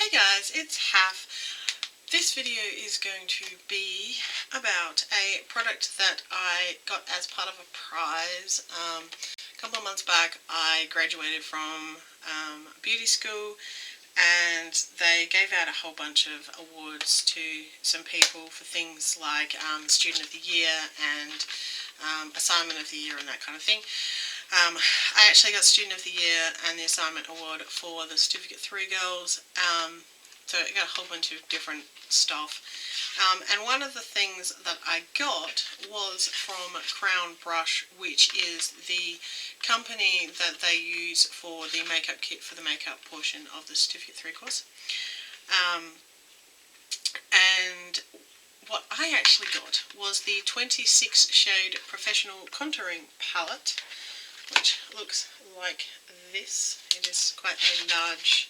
Hey guys, it's Haff. This video is going to be about a product that I got as part of a prize. A couple of months back I graduated from beauty school and they gave out a whole bunch of awards to some people for things like Student of the Year and Assignment of the Year and that kind of thing. I actually got Student of the Year and the Assignment Award for the Certificate 3 girls, so I got a whole bunch of different stuff. And one of the things that I got was from Crown Brush, which is the company that they use for the makeup kit for the makeup portion of the Certificate 3 course. And what I actually got was the 26 shade professional contouring palette, which looks like this. It is quite a large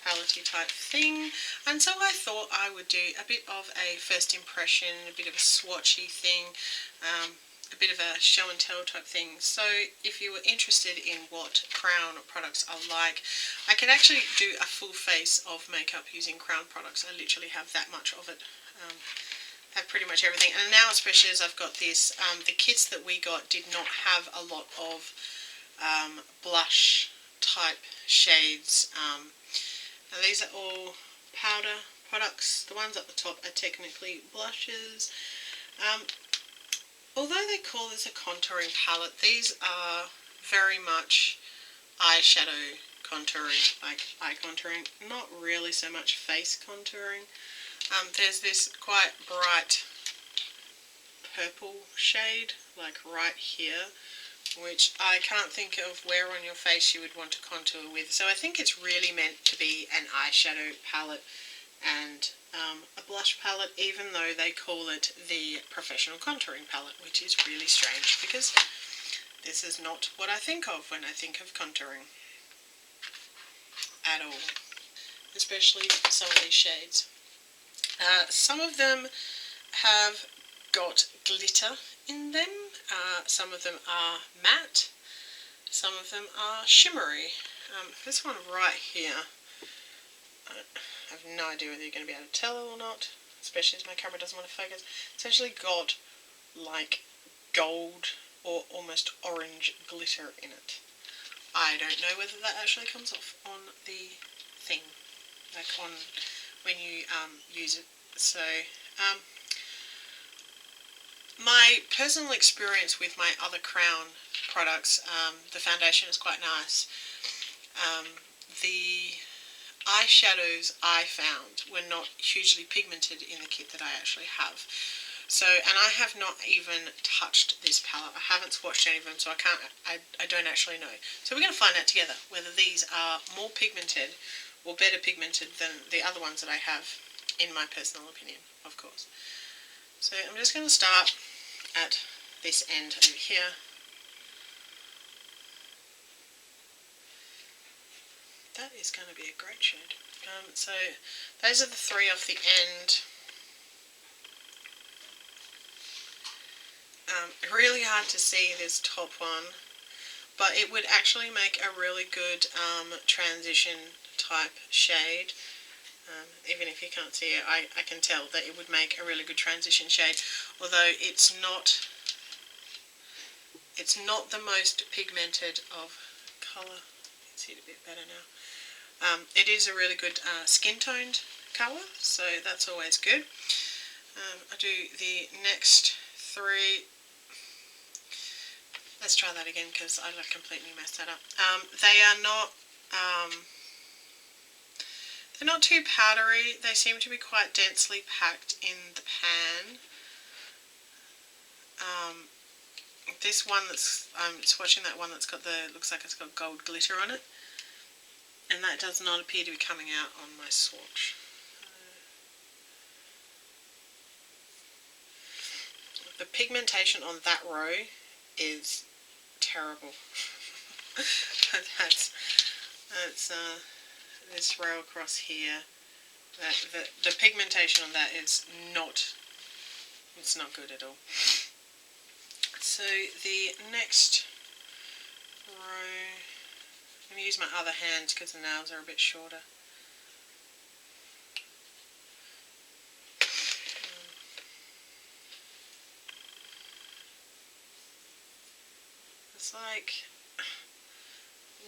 palette type thing, and so I thought I would do a bit of a first impression, a bit of a swatchy thing, a bit of a show and tell type thing. So if you were interested in what Crown products are like, I could actually do a full face of makeup using Crown products. I literally have that much of it. Have pretty much everything, and now especially as I've got this, the kits that we got did not have a lot of blush type shades. Now these are all powder products. The ones at the top are technically blushes. Although they call this a contouring palette, these are very much eyeshadow contouring, like eye contouring, not really so much face contouring. There's this quite bright purple shade, like right here, which I can't think of where on your face you would want to contour with. So I think it's really meant to be an eyeshadow palette and a blush palette, even though they call it the professional contouring palette, which is really strange because this is not what I think of when I think of contouring at all, especially some of these shades. Some of them have got glitter in them, some of them are matte, some of them are shimmery. This one right here, I have no idea whether you're going to be able to tell or not, especially as my camera doesn't want to focus. It's actually got like gold or almost orange glitter in it. I don't know whether that actually comes off on the thing, like on when you use it. So my personal experience with my other Crown products, the foundation is quite nice. The eyeshadows I found were not hugely pigmented in the kit that I actually have. So, and I have not even touched this palette. I haven't swatched any of them, so I don't actually know. So we're going to find out together whether these are more pigmented or better pigmented than the other ones that I have, in my personal opinion, of course. So I'm just going to start at this end over here. That is going to be a great shade. So those are the three off the end. Really hard to see this top one, but it would actually make a really good transition type shade. Even if you can't see it, I can tell that it would make a really good transition shade, although it's not the most pigmented of colour. You can see it a bit better now. It is a really good skin toned colour, so that's always good. I'll do the next three. Let's try that again because I completely messed that up. They are not they're not too powdery. They seem to be quite densely packed in the pan. This one that's I'm swatching that one that's got looks like it's got gold glitter on it, and that does not appear to be coming out on my swatch. The pigmentation on that row is terrible. that's this row across here. The pigmentation on that is not good at all. So the next row, I'm going to use my other hand because the nails are a bit shorter. It's like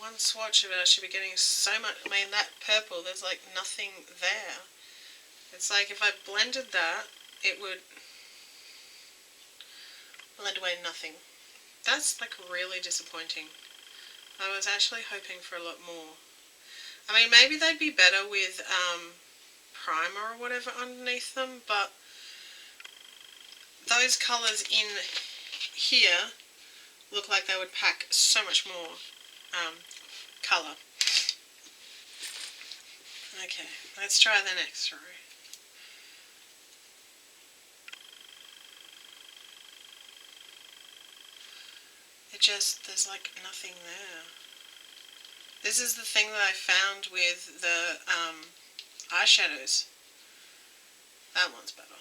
one swatch of it, I should be getting so much. I mean, that purple, there's like nothing there. It's like if I blended that, it would blend away nothing. That's like really disappointing. I was actually hoping for a lot more. I mean, maybe they'd be better with primer or whatever underneath them, but those colours in here look like they would pack so much more colour. Okay, let's try the next row. There's like nothing there. This is the thing that I found with the eyeshadows. That one's better.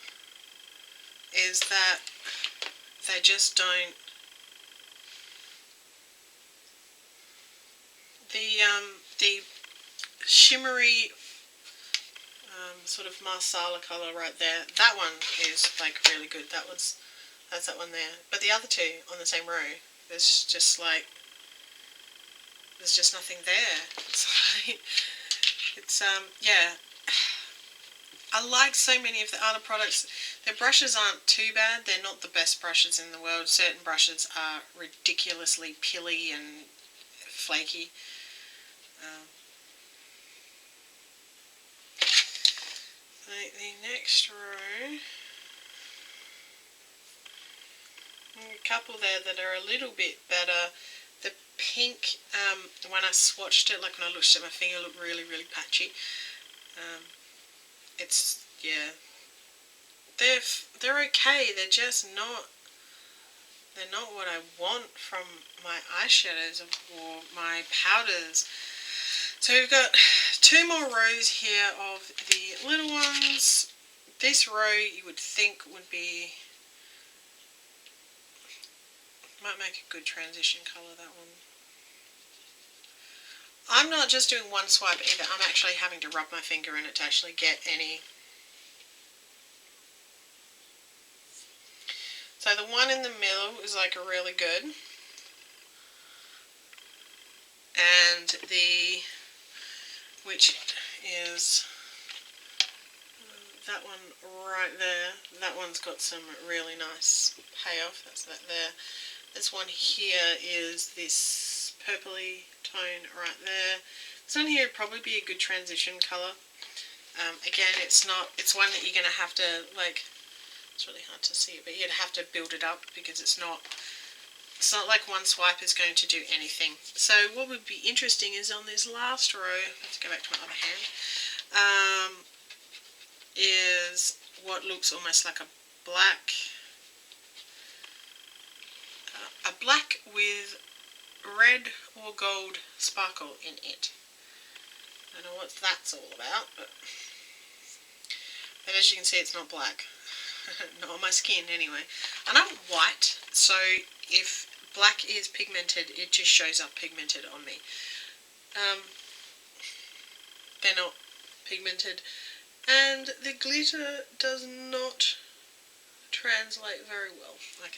Is that they just don't. The shimmery sort of marsala colour right there. That one is like really good. That's that one there. But the other two on the same row, there's just nothing there. Yeah. I like so many of the other products. Their brushes aren't too bad. They're not the best brushes in the world. Certain brushes are ridiculously pilly and flaky. The next row, a couple there that are a little bit better. The pink, when I swatched it, like when I looked at my finger, it looked really, really patchy. Yeah, they're okay. They're just not. They're not what I want from my eyeshadows or my powders. So we've got two more rows here of the little ones. This row you would think would be, might make a good transition colour, that one. I'm not just doing one swipe either, I'm actually having to rub my finger in it to actually get any. So the one in the middle is like really good. And which is that one right there. That one's got some really nice payoff. That's that there. This one here is this purpley tone right there. This one here would probably be a good transition colour. Again, it's one that you're going to have to, like, it's really hard to see it, but you'd have to build it up because it's not like one swipe is going to do anything. So what would be interesting is on this last row, let's go back to my other hand, is what looks almost like a black with red or gold sparkle in it. I don't know what that's all about, but as you can see, it's not black. Not on my skin anyway. And I'm white, so if black is pigmented, it just shows up pigmented on me. They're not pigmented, and the glitter does not translate very well. I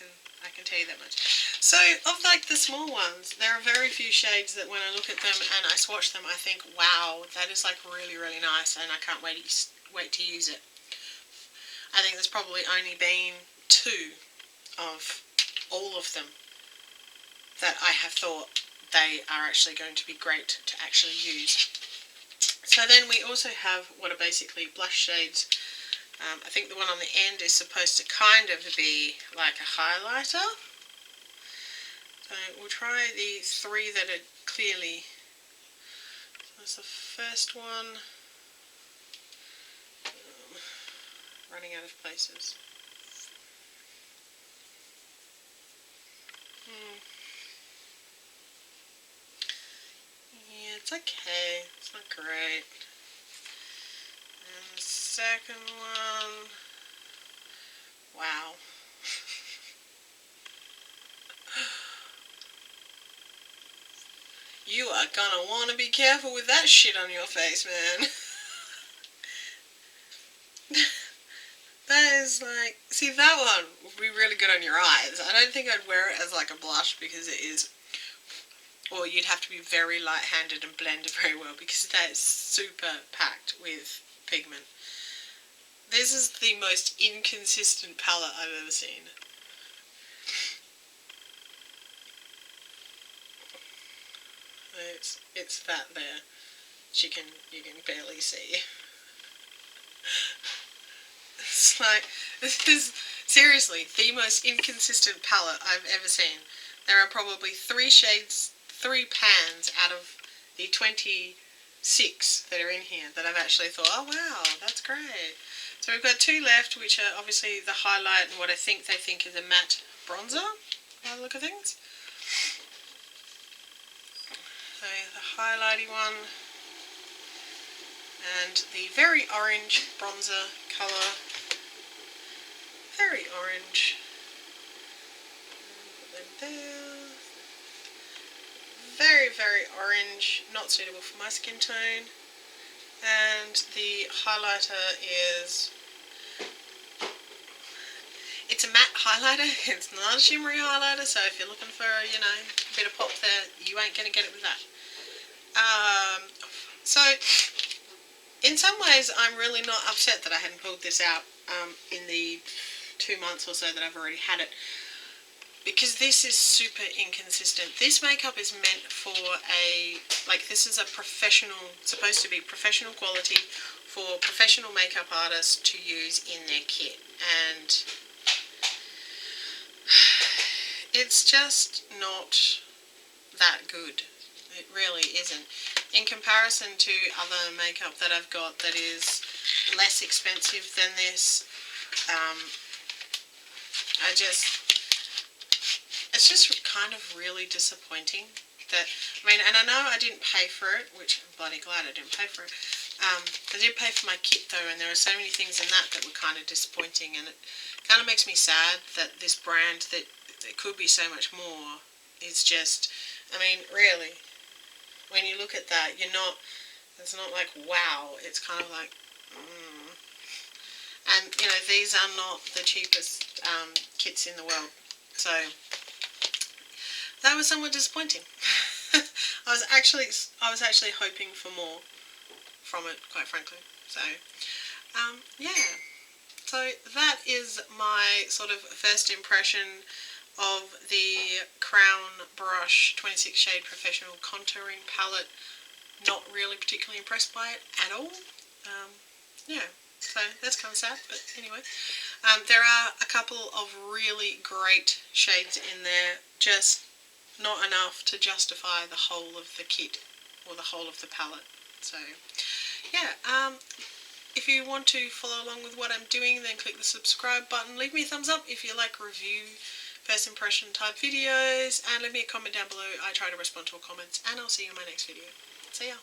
can tell you that much. So of like the small ones, there are very few shades that when I look at them and I swatch them, I think, wow, that is like really, really nice, and I can't wait to use it. I think there's probably only been 2 of all of them that I have thought they are actually going to be great to actually use. So then we also have what are basically blush shades. I think the one on the end is supposed to kind of be like a highlighter. So we'll try the 3 that are clearly. So that's the first one. Running out of places. Yeah, it's okay. It's not great. And the second one. Wow. You are gonna want to be careful with that shit on your face, man. That is see, that one would be really good on your eyes. I don't think I'd wear it as like a blush because it is or you'd have to be very light-handed and blend it very well, because that is super packed with pigment. This is the most inconsistent palette I've ever seen. It's that there. You can barely see. It's like, this is seriously the most inconsistent palette I've ever seen. There are probably 3 shades, 3 pans out of the 26 that are in here that I've actually thought, oh wow, that's great. So we've got 2 left, which are obviously the highlight and what I think they think is a matte bronzer, by the look of things. So the highlighty one, and the very orange bronzer colour. Very orange. Put them there. Very, very orange, not suitable for my skin tone. And the highlighter is, it's a matte highlighter, it's not a shimmery highlighter, so if you're looking for, you know, a bit of pop there, you ain't going to get it with that. So, in some ways, I'm really not upset that I hadn't pulled this out in the 2 months or so that I've already had it, because this is super inconsistent. This makeup is meant for this is a professional, supposed to be professional quality for professional makeup artists to use in their kit, and it's just not that good. It really isn't. In comparison to other makeup that I've got that is less expensive than this, it's just kind of really disappointing that, I mean, and I know I didn't pay for it, which I'm bloody glad I didn't pay for it. I did pay for my kit though, and there are so many things in that were kind of disappointing, and it kind of makes me sad that this brand that could be so much more is just, I mean, really, when you look at that, it's not like, wow, it's kind of like, And, you know, these are not the cheapest kits in the world, so that was somewhat disappointing. I was actually hoping for more from it, quite frankly. So, yeah. So that is my sort of first impression of the Crown Brush 26 Shade Professional Contouring Palette. Not really particularly impressed by it at all. Yeah, so that's kind of sad, but anyway. There are a couple of really great shades in there, just not enough to justify the whole of the kit or the whole of the palette. So, yeah, if you want to follow along with what I'm doing, then click the subscribe button. Leave me a thumbs up if you like review, first impression type videos, and leave me a comment down below. I try to respond to all comments, and I'll see you in my next video. See ya!